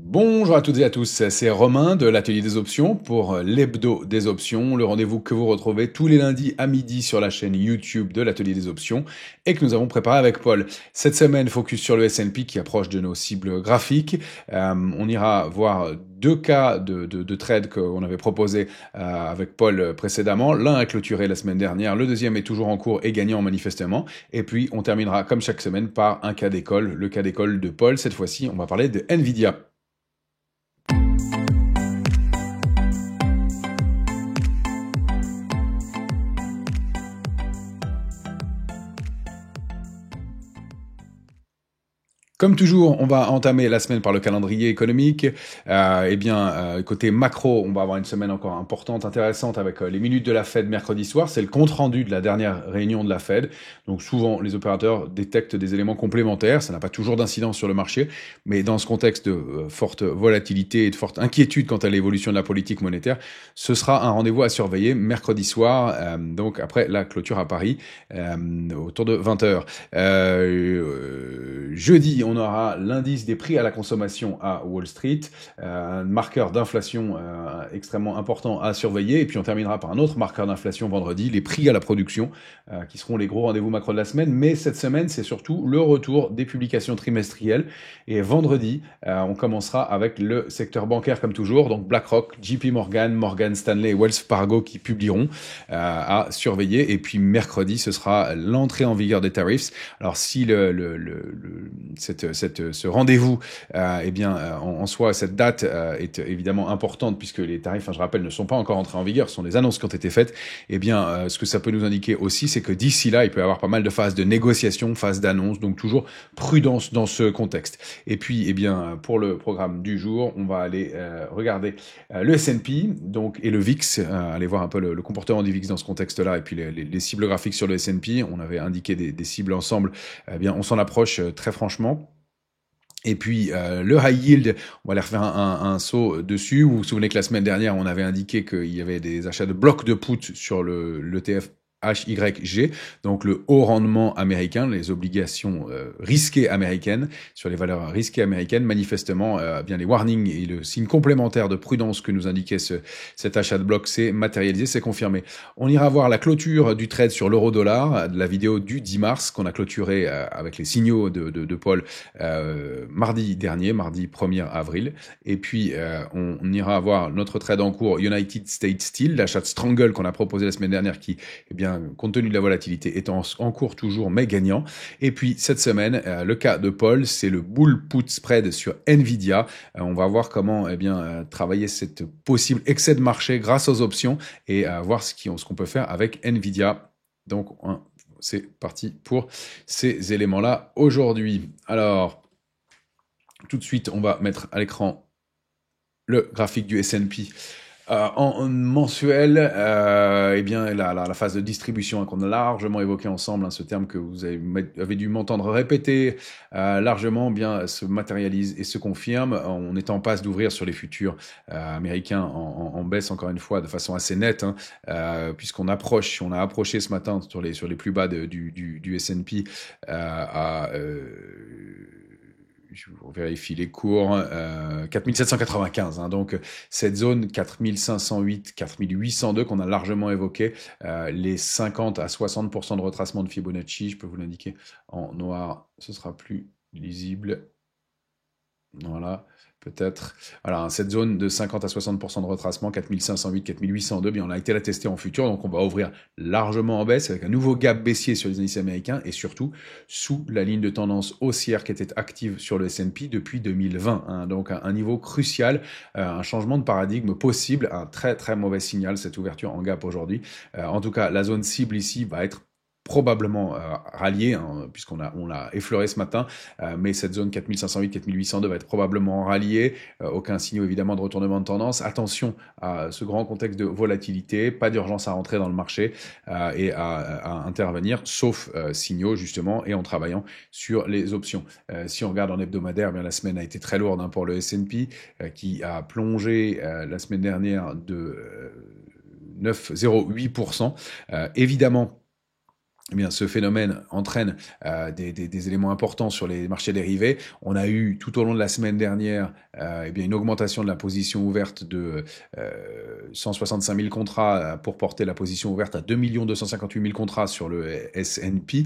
Bonjour à toutes et à tous, c'est Romain de l'Atelier des Options pour l'Hebdo des Options, le rendez-vous que vous retrouvez tous les lundis à midi sur la chaîne YouTube de l'Atelier des Options et que nous avons préparé avec Paul. Cette semaine, focus sur le S&P qui approche de nos cibles graphiques. On ira voir deux cas de trade qu'on avait proposé avec Paul précédemment. L'un a clôturé la semaine dernière, le deuxième est toujours en cours et gagnant manifestement. Et puis, on terminera comme chaque semaine par un cas d'école, le cas d'école de Paul. Cette fois-ci, on va parler de Nvidia. Comme toujours, on va entamer la semaine par le calendrier économique. Côté macro, on va avoir une semaine encore importante, intéressante avec les minutes de la Fed mercredi soir. C'est le compte-rendu de la dernière réunion de la Fed. Donc souvent, les opérateurs détectent des éléments complémentaires. Ça n'a pas toujours d'incidence sur le marché. Mais dans ce contexte de forte volatilité et de forte inquiétude quant à l'évolution de la politique monétaire, ce sera un rendez-vous à surveiller mercredi soir, donc après la clôture à Paris, autour de 20h. Jeudi, on aura l'indice des prix à la consommation à Wall Street, un marqueur d'inflation extrêmement important à surveiller. Et puis on terminera par un autre marqueur d'inflation vendredi, les prix à la production, qui seront les gros rendez-vous macro de la semaine. Mais cette semaine, c'est surtout le retour des publications trimestrielles. Et vendredi, on commencera avec le secteur bancaire comme toujours, donc BlackRock, JP Morgan, Morgan Stanley et Wells Fargo qui publieront à surveiller. Et puis mercredi, ce sera l'entrée en vigueur des tarifs. Alors si ce rendez-vous, en soi, cette date est évidemment importante puisque les tarifs, je rappelle, ne sont pas encore entrés en vigueur, ce sont des annonces qui ont été faites. Ce que ça peut nous indiquer aussi, c'est que d'ici là, il peut y avoir pas mal de phases de négociation, phases d'annonce, donc toujours prudence dans ce contexte. Et puis, pour le programme du jour, on va aller regarder le S&P donc et le VIX, aller voir un peu le comportement du VIX dans ce contexte-là, et puis les cibles graphiques sur le S&P. On avait indiqué des cibles ensemble. On s'en approche très franchement. Et puis le high yield, on va aller refaire un saut dessus. Vous vous souvenez que la semaine dernière, on avait indiqué qu'il y avait des achats de blocs de put sur l'ETF HYG, donc le haut rendement américain, les obligations risquées américaines, sur les valeurs risquées américaines. Manifestement, les warnings et le signe complémentaire de prudence que nous indiquait cet achat de blocs, c'est matérialisé, c'est confirmé. On ira voir la clôture du trade sur l'euro-dollar, de la vidéo du 10 mars qu'on a clôturé avec les signaux de Paul mardi dernier, mardi 1er avril. Et puis, on ira voir notre trade en cours United States Steel, l'achat de Strangle qu'on a proposé la semaine dernière qui, compte tenu de la volatilité, est en cours toujours, mais gagnant. Et puis, cette semaine, le cas de Paul, c'est le bull put spread sur Nvidia. On va voir comment, travailler cette possible excès de marché grâce aux options et voir ce qu'on peut faire avec Nvidia. Donc, c'est parti pour ces éléments-là aujourd'hui. Alors, tout de suite, on va mettre à l'écran le graphique du S&P. En mensuel, la phase de distribution qu'on a largement évoqué ensemble, ce terme que vous avez dû m'entendre répéter largement, se matérialise et se confirme. On est en passe d'ouvrir sur les futurs américains en baisse encore une fois de façon assez nette, puisqu'on a approché ce matin sur les plus bas du S&P je vous vérifie les cours, 4795. Donc, cette zone 4508, 4802 qu'on a largement évoqué, les 50 à 60% de retracement de Fibonacci, je peux vous l'indiquer en noir, ce sera plus lisible. Voilà, peut-être. Voilà, cette zone de 50 à 60% de retracement, 4508, 4802, on a été la tester en futur, donc on va ouvrir largement en baisse avec un nouveau gap baissier sur les indices américains et surtout sous la ligne de tendance haussière qui était active sur le S&P depuis 2020. Donc un niveau crucial, un changement de paradigme possible, un très très mauvais signal cette ouverture en gap aujourd'hui. En tout cas, la zone cible ici va être probablement rallié, puisqu'on l'a effleuré ce matin, mais cette zone 4508, 4802 va être probablement ralliée. Aucun signe évidemment de retournement de tendance. Attention à ce grand contexte de volatilité, pas d'urgence à rentrer dans le marché et à intervenir, sauf signaux justement, et en travaillant sur les options. Si on regarde en hebdomadaire, la semaine a été très lourde pour le S&P qui a plongé la semaine dernière de 9,08%. Évidemment, eh bien, ce phénomène entraîne des éléments importants sur les marchés dérivés. On a eu tout au long de la semaine dernière eh bien, une augmentation de la position ouverte de 165 000 contrats pour porter la position ouverte à 2 258 000 contrats sur le S&P.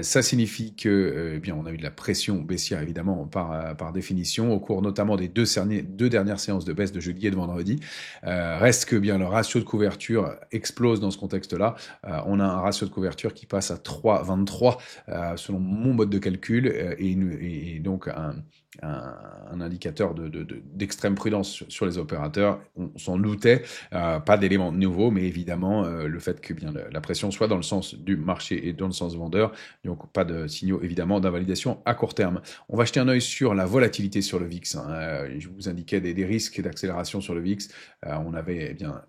Ça signifie que eh bien, on a eu de la pression baissière évidemment par définition au cours notamment des deux dernières séances de baisse de jeudi et de vendredi. Reste que bien le ratio de couverture explose dans ce contexte-là. On a un ratio de couverture qui passe à 3,23 selon mon mode de calcul et donc un indicateur d'extrême prudence sur les opérateurs. On s'en doutait, pas d'éléments nouveaux, mais évidemment le fait que bien la pression soit dans le sens du marché et dans le sens vendeur, donc pas de signaux évidemment d'invalidation à court terme. On va jeter un œil sur la volatilité sur le VIX. Je vous indiquais des risques d'accélération sur le VIX. On avait bien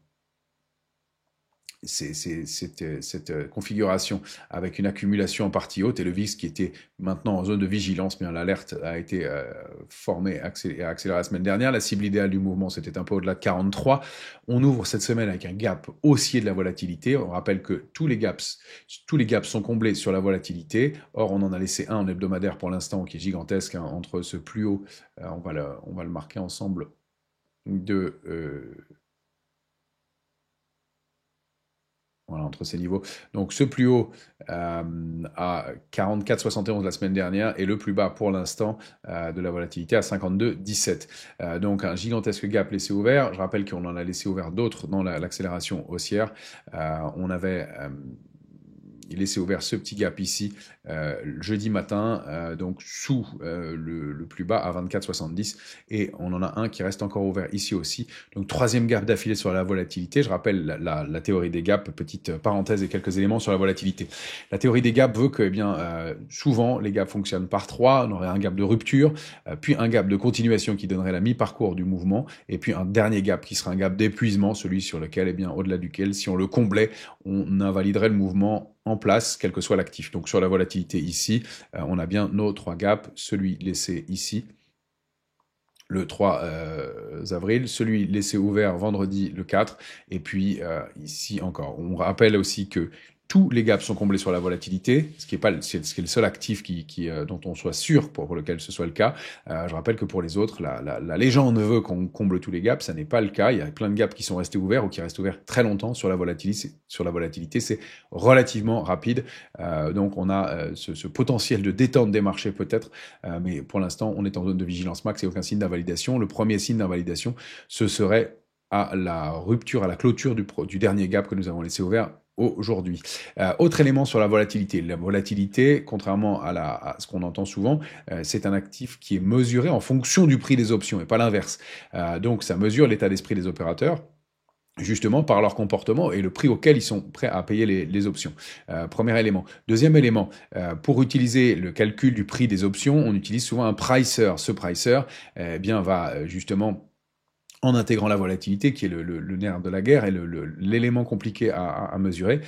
cette configuration avec une accumulation en partie haute et le VIX qui était maintenant en zone de vigilance, bien l'alerte a été formée et accélérée la semaine dernière. La cible idéale du mouvement, c'était un peu au-delà de 43. On ouvre cette semaine avec un gap haussier de la volatilité. On rappelle que tous les gaps sont comblés sur la volatilité. Or, on en a laissé un en hebdomadaire pour l'instant qui est gigantesque entre ce plus haut, on va le marquer ensemble, de... Voilà, entre ces niveaux. Donc, ce plus haut à 44,71 la semaine dernière et le plus bas pour l'instant de la volatilité à 52,17. Donc, un gigantesque gap laissé ouvert. Je rappelle qu'on en a laissé ouvert d'autres dans l'accélération haussière. On avait laissé ouvert ce petit gap ici jeudi matin, donc sous le plus bas à 24,70 et on en a un qui reste encore ouvert ici aussi. Donc troisième gap d'affilée sur la volatilité. Je rappelle la théorie des gaps, petite parenthèse et quelques éléments sur la volatilité. La théorie des gaps veut que eh bien souvent les gaps fonctionnent par trois. On aurait un gap de rupture, puis un gap de continuation qui donnerait la mi-parcours du mouvement et puis un dernier gap qui serait un gap d'épuisement, celui sur lequel eh bien au-delà duquel si on le comblait, on invaliderait le mouvement en place, quel que soit l'actif. Donc sur la volatilité ici, on a bien nos trois gaps, celui laissé ici, le 3 avril, celui laissé ouvert vendredi le 4, et puis ici encore. On rappelle aussi que tous les gaps sont comblés sur la volatilité, ce qui est le seul actif dont on soit sûr pour lequel ce soit le cas. Je rappelle que pour les autres, la légende veut qu'on comble tous les gaps, ça n'est pas le cas. Il y a plein de gaps qui sont restés ouverts ou qui restent ouverts très longtemps sur la volatilité. C'est relativement rapide. Donc on a ce potentiel de détente des marchés peut-être, mais pour l'instant on est en zone de vigilance max et aucun signe d'invalidation. Le premier signe d'invalidation, ce serait à la rupture, à la clôture du dernier gap que nous avons laissé ouvert aujourd'hui. Autre élément sur la volatilité. La volatilité, contrairement à ce qu'on entend souvent, c'est un actif qui est mesuré en fonction du prix des options et pas l'inverse. Donc ça mesure l'état d'esprit des opérateurs justement par leur comportement et le prix auquel ils sont prêts à payer les options. Premier élément. Deuxième élément, pour utiliser le calcul du prix des options, on utilise souvent un pricer. Ce pricer eh bien, va justement en intégrant la volatilité, qui est le nerf de la guerre et l'élément compliqué à mesurer,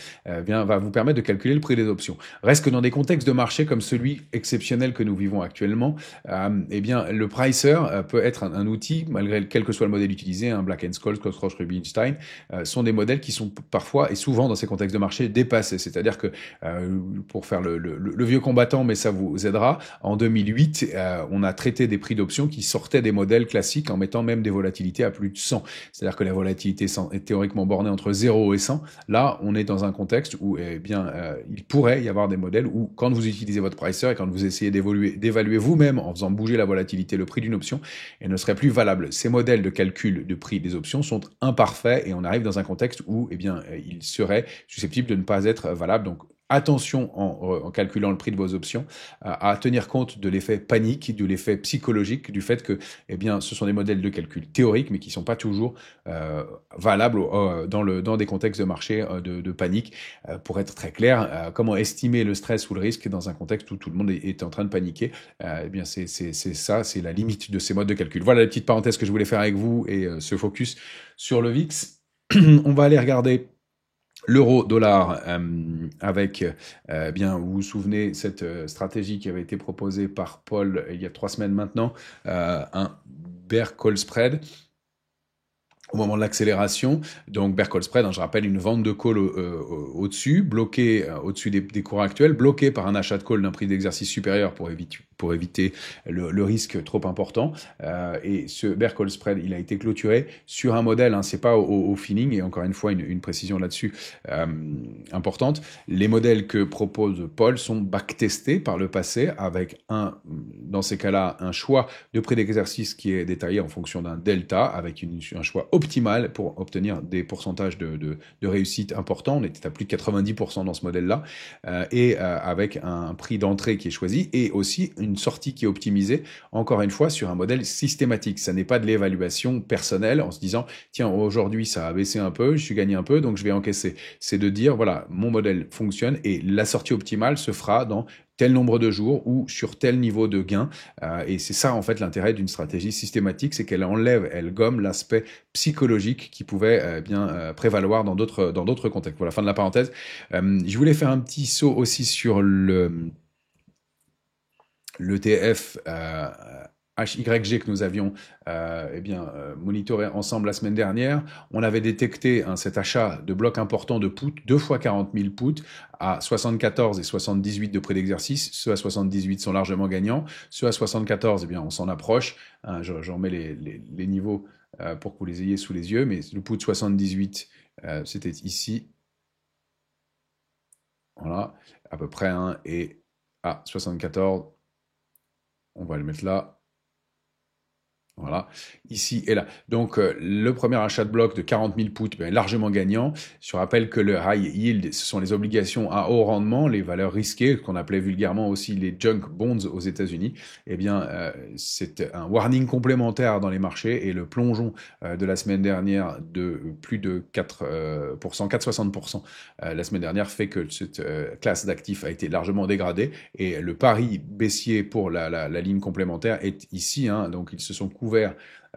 bien, va vous permettre de calculer le prix des options. Reste que dans des contextes de marché comme celui exceptionnel que nous vivons actuellement, eh bien, le pricer peut être un outil, malgré quel que soit le modèle utilisé, Black & Scholes, Koch-Roche, Rubinstein, sont des modèles qui sont parfois et souvent dans ces contextes de marché dépassés. C'est-à-dire que, pour faire le vieux combattant, mais ça vous aidera, en 2008, on a traité des prix d'options qui sortaient des modèles classiques en mettant même des volatilités à plus de 100. C'est-à-dire que la volatilité est théoriquement bornée entre 0 et 100. Là, on est dans un contexte où eh bien, il pourrait y avoir des modèles où, quand vous utilisez votre pricer et quand vous essayez d'évaluer vous-même en faisant bouger la volatilité, le prix d'une option, elle ne serait plus valable. Ces modèles de calcul de prix des options sont imparfaits et on arrive dans un contexte où eh bien, ils seraient susceptibles de ne pas être valables. Donc, attention en calculant le prix de vos options à tenir compte de l'effet panique, de l'effet psychologique, du fait que eh bien, ce sont des modèles de calcul théoriques mais qui sont pas toujours valables dans des contextes de marché de panique. Pour être très clair, comment estimer le stress ou le risque dans un contexte où tout le monde est en train de paniquer, eh bien c'est ça, c'est la limite de ces modes de calcul. Voilà la petite parenthèse que je voulais faire avec vous et ce focus sur le VIX. On va aller regarder l'euro-dollar avec, bien, vous vous souvenez, cette stratégie qui avait été proposée par Paul il y a 3 semaines maintenant, un bear call spread. au moment de l'accélération. Donc, bear call spread, je rappelle, une vente de call au-dessus, bloquée au-dessus des cours actuels, bloquée par un achat de call d'un prix d'exercice supérieur pour éviter le risque trop important. Et ce bear call spread, il a été clôturé sur un modèle, c'est pas au feeling, et encore une fois, une précision là-dessus importante. Les modèles que propose Paul sont backtestés par le passé avec dans ces cas-là, un choix de prix d'exercice qui est détaillé en fonction d'un delta avec un choix optimal pour obtenir des pourcentages de réussite importants. On était à plus de 90% dans ce modèle-là, avec un prix d'entrée qui est choisi et aussi une sortie qui est optimisée, encore une fois, sur un modèle systématique. Ça n'est pas de l'évaluation personnelle en se disant, tiens, aujourd'hui, ça a baissé un peu, je suis gagné un peu, donc je vais encaisser. C'est de dire, voilà, mon modèle fonctionne et la sortie optimale se fera dans tel nombre de jours ou sur tel niveau de gain. Et c'est ça, en fait, l'intérêt d'une stratégie systématique, c'est qu'elle elle gomme l'aspect psychologique qui pouvait prévaloir dans d'autres contextes. Voilà, fin de la parenthèse. Je voulais faire un petit saut aussi sur l'ETF HYG que nous avions monitoré ensemble la semaine dernière. On avait détecté cet achat de blocs importants de put, 2 fois 40 000 puts à 74 et 78 de prix d'exercice. Ceux à 78 sont largement gagnants. Ceux à 74, on s'en approche. J'en mets les niveaux pour que vous les ayez sous les yeux. Mais le put 78, c'était ici. Voilà, à peu près. Et à 74, on va le mettre là. Voilà, ici et là. Donc, le premier achat de bloc de 40 000 puts est largement gagnant. Je rappelle que le high yield, ce sont les obligations à haut rendement, les valeurs risquées, qu'on appelait vulgairement aussi les junk bonds aux États-Unis. C'est un warning complémentaire dans les marchés et le plongeon de la semaine dernière de plus de 4%, 4,60% la semaine dernière fait que cette classe d'actifs a été largement dégradée et le pari baissier pour la ligne complémentaire est ici. Donc, ils se sont couverts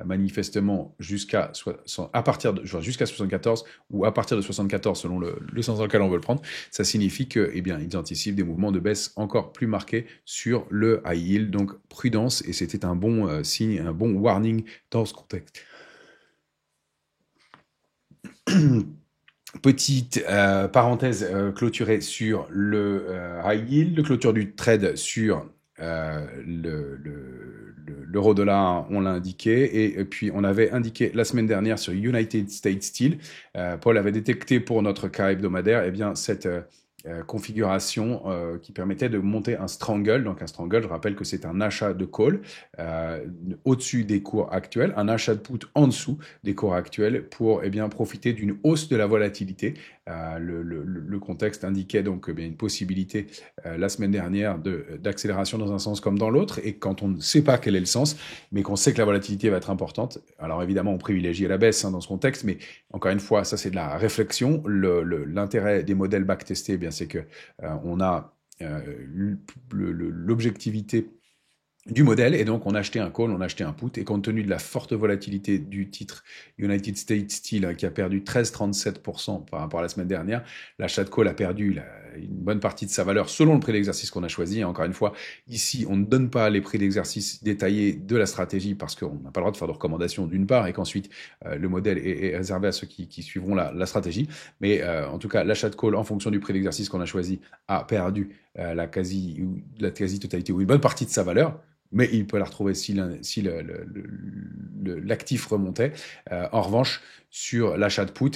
manifestement jusqu'à 74 ou à partir de 74 selon le sens dans lequel on veut le prendre. Ça signifie que ils anticipent des mouvements de baisse encore plus marqués sur le high yield. Donc prudence, et c'était un bon signe, un bon warning dans ce contexte. Petite parenthèse clôturée sur le high yield, le clôture du trade sur l'euro-dollar, on l'a indiqué, et puis on avait indiqué la semaine dernière sur United States Steel, Paul avait détecté pour notre cas hebdomadaire, cette configuration qui permettait de monter un strangle. Donc un strangle, je rappelle que c'est un achat de call au-dessus des cours actuels, un achat de put en dessous des cours actuels pour profiter d'une hausse de la volatilité. Le contexte indiquait donc une possibilité la semaine dernière d'accélération dans un sens comme dans l'autre, et quand on ne sait pas quel est le sens, mais qu'on sait que la volatilité va être importante, alors évidemment on privilégie la baisse dans ce contexte, mais encore une fois, ça c'est de la réflexion. L'intérêt des modèles backtestés, c'est que on a l'objectivité du modèle, et donc on a acheté un call, on a acheté un put, et compte tenu de la forte volatilité du titre United States Steel qui a perdu 13,37% par rapport à la semaine dernière, l'achat de call a perdu une bonne partie de sa valeur selon le prix d'exercice qu'on a choisi. Et encore une fois, ici, on ne donne pas les prix d'exercice détaillés de la stratégie parce qu'on n'a pas le droit de faire de recommandations d'une part, et qu'ensuite le modèle est réservé à ceux qui suivront la stratégie. Mais en tout cas, l'achat de call en fonction du prix d'exercice qu'on a choisi a perdu la quasi-totalité ou une bonne partie de sa valeur. Mais il peut la retrouver si l'actif remontait. En revanche, sur l'achat de put,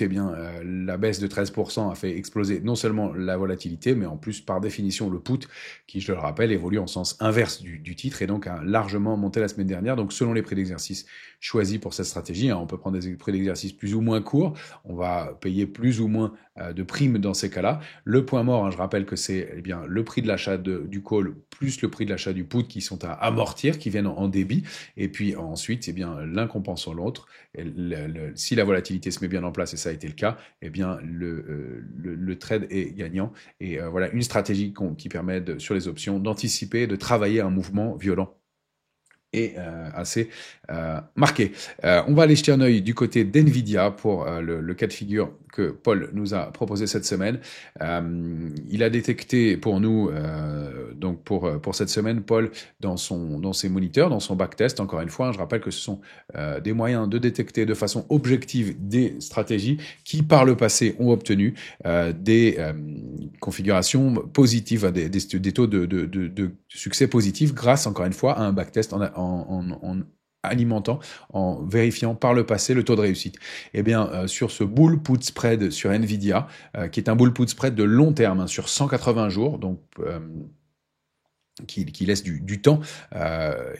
la baisse de 13% a fait exploser non seulement la volatilité, mais en plus, par définition, le put, qui, je le rappelle, évolue en sens inverse du titre, et donc a largement monté la semaine dernière. Donc, selon les prix d'exercice choisis pour cette stratégie, on peut prendre des prix d'exercice plus ou moins courts, on va payer plus ou moins de primes dans ces cas-là. Le point mort, je rappelle que c'est le prix de l'achat du call plus le prix de l'achat du put qui sont à amortir, qui viennent en débit, et puis ensuite, l'un compensant l'autre. Si la volatilité se met bien en place, et ça a été le cas, le trade est gagnant. Et voilà une stratégie qui permet sur les options d'anticiper, de travailler un mouvement violent et assez marqué. On va aller jeter un œil du côté d'NVIDIA pour le cas de figure que Paul nous a proposé cette semaine. Il a détecté pour nous, donc pour cette semaine, Paul, dans ses moniteurs, dans son backtest, encore une fois, je rappelle que ce sont des moyens de détecter de façon objective des stratégies qui, par le passé, ont obtenu des configurations positives, des taux de succès positifs grâce, encore une fois, à un backtest en alimentant, en vérifiant par le passé le taux de réussite. Eh bien, sur ce bull put spread sur Nvidia, qui est un bull put spread de long terme, hein, sur 180 jours, donc qui laisse du temps,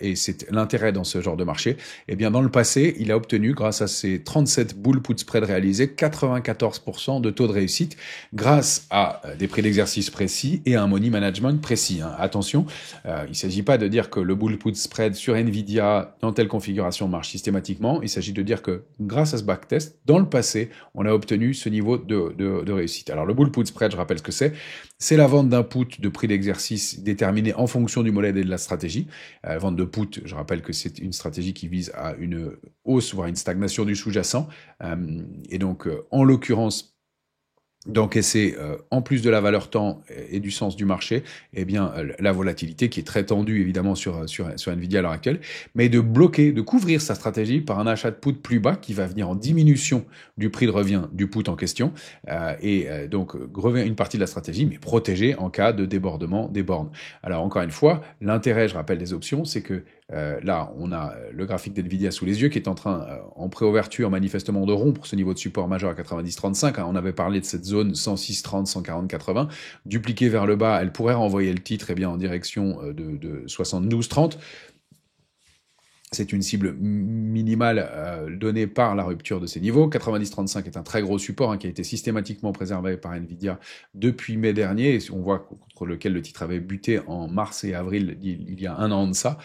et c'est l'intérêt dans ce genre de marché. Eh bien, dans le passé, il a obtenu, grâce à ses 37 bull put spread réalisés, 94% de taux de réussite, grâce à des prix d'exercice précis et à un money management précis. Hein. Attention, il ne s'agit pas de dire que le bull put spread sur Nvidia, dans telle configuration, marche systématiquement. Il s'agit de dire que, grâce à ce backtest, dans le passé, on a obtenu ce niveau de réussite. Alors, le bull put spread, je rappelle ce que c'est. C'est la vente d'un put de prix d'exercice déterminé en fonction du modèle et de la stratégie. Vente de put, je rappelle que c'est une stratégie qui vise à une hausse, voire une stagnation du sous-jacent. Et donc, en l'occurrence, d'encaisser, en plus de la valeur temps et du sens du marché, eh bien, la volatilité qui est très tendue, évidemment, sur Nvidia à l'heure actuelle, mais de bloquer, de couvrir sa stratégie par un achat de put plus bas qui va venir en diminution du prix de revient du put en question, donc revient une partie de la stratégie, mais protégée en cas de débordement des bornes. Alors, encore une fois, l'intérêt, je rappelle, des options, c'est que là, on a le graphique d'NVIDIA sous les yeux qui est en train, en préouverture, manifestement de rompre ce niveau de support majeur à 90,35. Hein, on avait parlé de cette zone 106,30, 140,80. Dupliquée vers le bas, elle pourrait renvoyer le titre en direction de 72,30. C'est une cible minimale donnée par la rupture de ces niveaux. 90,35 est un très gros support qui a été systématiquement préservé par Nvidia depuis mai dernier. Et on voit contre lequel le titre avait buté en mars et avril il y a un an de ça.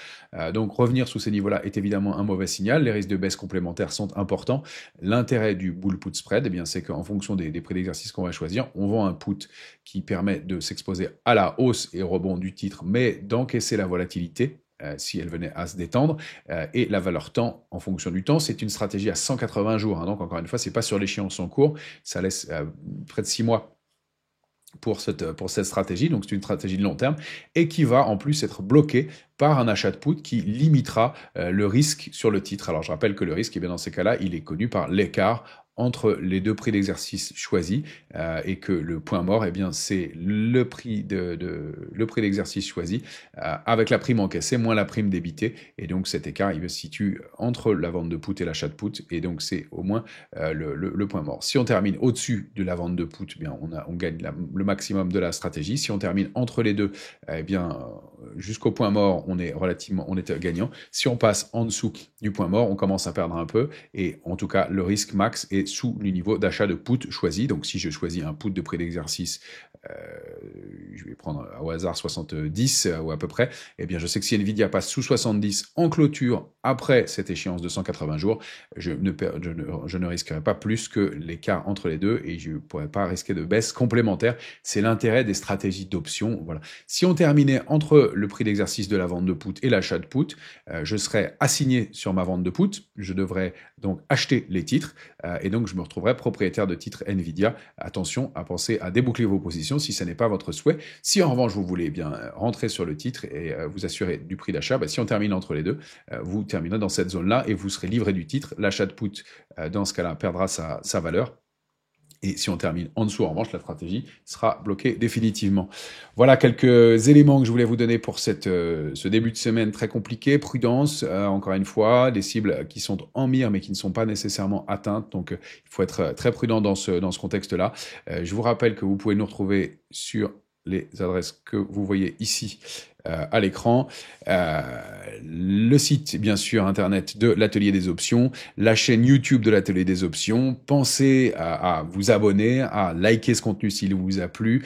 Donc revenir sous ces niveaux-là est évidemment un mauvais signal. Les risques de baisse complémentaires sont importants. L'intérêt du bull put spread, c'est qu'en fonction des prix d'exercice qu'on va choisir, on vend un put qui permet de s'exposer à la hausse et au rebond du titre, mais d'encaisser la volatilité si elle venait à se détendre, et la valeur temps en fonction du temps, c'est une stratégie à 180 jours. Hein, donc encore une fois, c'est pas sur l'échéance en cours, ça laisse près de 6 mois pour cette stratégie, donc c'est une stratégie de long terme, et qui va en plus être bloquée par un achat de put qui limitera le risque sur le titre. Alors je rappelle que le risque, dans ces cas-là, il est connu par l'écart entre les deux prix d'exercice choisis, et que le point mort, c'est le prix d'exercice choisi avec la prime encaissée moins la prime débitée, et donc cet écart il se situe entre la vente de put et l'achat de put, et donc c'est au moins le point mort. Si on termine au-dessus de la vente de put, on gagne le maximum de la stratégie. Si on termine entre les deux, jusqu'au point mort, on est gagnant. Si on passe en dessous du point mort, on commence à perdre un peu, et en tout cas le risque max est sous le niveau d'achat de put choisi. Donc si je choisis un put de prix d'exercice, je vais prendre au hasard 70 ou à peu près, je sais que si Nvidia passe sous 70 en clôture après cette échéance de 180 jours, je ne risquerai pas plus que l'écart entre les deux, et je ne pourrais pas risquer de baisse complémentaire. C'est l'intérêt des stratégies d'options. Voilà. Si on terminait entre le prix d'exercice de la vente de put et l'achat de put, je serais assigné sur ma vente de put, je devrais donc acheter les titres, et donc je me retrouverai propriétaire de titres Nvidia. Attention à penser à déboucler vos positions si ce n'est pas votre souhait. Si en revanche vous voulez rentrer sur le titre et vous assurer du prix d'achat, si on termine entre les deux, vous terminerez dans cette zone-là et vous serez livré du titre. L'achat de put, dans ce cas-là, perdra sa valeur. Et si on termine en dessous, en revanche, la stratégie sera bloquée définitivement. Voilà quelques éléments que je voulais vous donner pour ce début de semaine très compliqué. Prudence, encore une fois, des cibles qui sont en mire mais qui ne sont pas nécessairement atteintes. Donc, il faut être très prudent dans ce contexte-là. Je vous rappelle que vous pouvez nous retrouver sur les adresses que vous voyez ici à l'écran, le site bien sûr internet de l'Atelier des Options, la chaîne YouTube de l'Atelier des Options. Pensez à vous abonner, à liker ce contenu s'il vous a plu,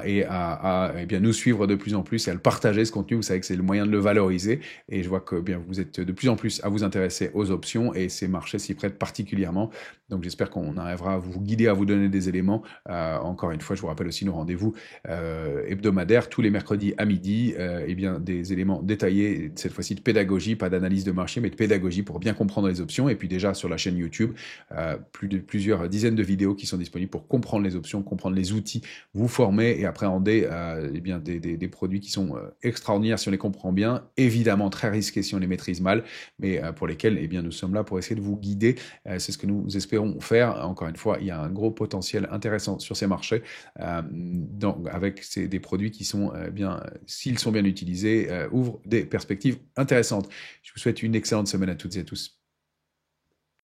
et à nous suivre de plus en plus et à le partager ce contenu. Vous savez que c'est le moyen de le valoriser, et je vois que vous êtes de plus en plus à vous intéresser aux options, et ces marchés s'y prêtent particulièrement. Donc j'espère qu'on arrivera à vous guider, à vous donner des éléments. Encore une fois, je vous rappelle aussi nos rendez-vous hebdomadaires tous les mercredis à midi, eh bien, des éléments détaillés, cette fois-ci de pédagogie, pas d'analyse de marché, mais de pédagogie pour bien comprendre les options. Et puis déjà sur la chaîne YouTube, plusieurs dizaines de vidéos qui sont disponibles pour comprendre les options, comprendre les outils, vous former et appréhender eh bien, des produits qui sont extraordinaires si on les comprend bien, évidemment très risqués si on les maîtrise mal, mais pour lesquels eh bien, nous sommes là pour essayer de vous guider. C'est ce que nous espérons faire. Encore une fois, il y a un gros potentiel intéressant sur ces marchés avec des produits qui sont bien, s'ils sont bien utilisés, ouvrent des perspectives intéressantes. Je vous souhaite une excellente semaine à toutes et à tous.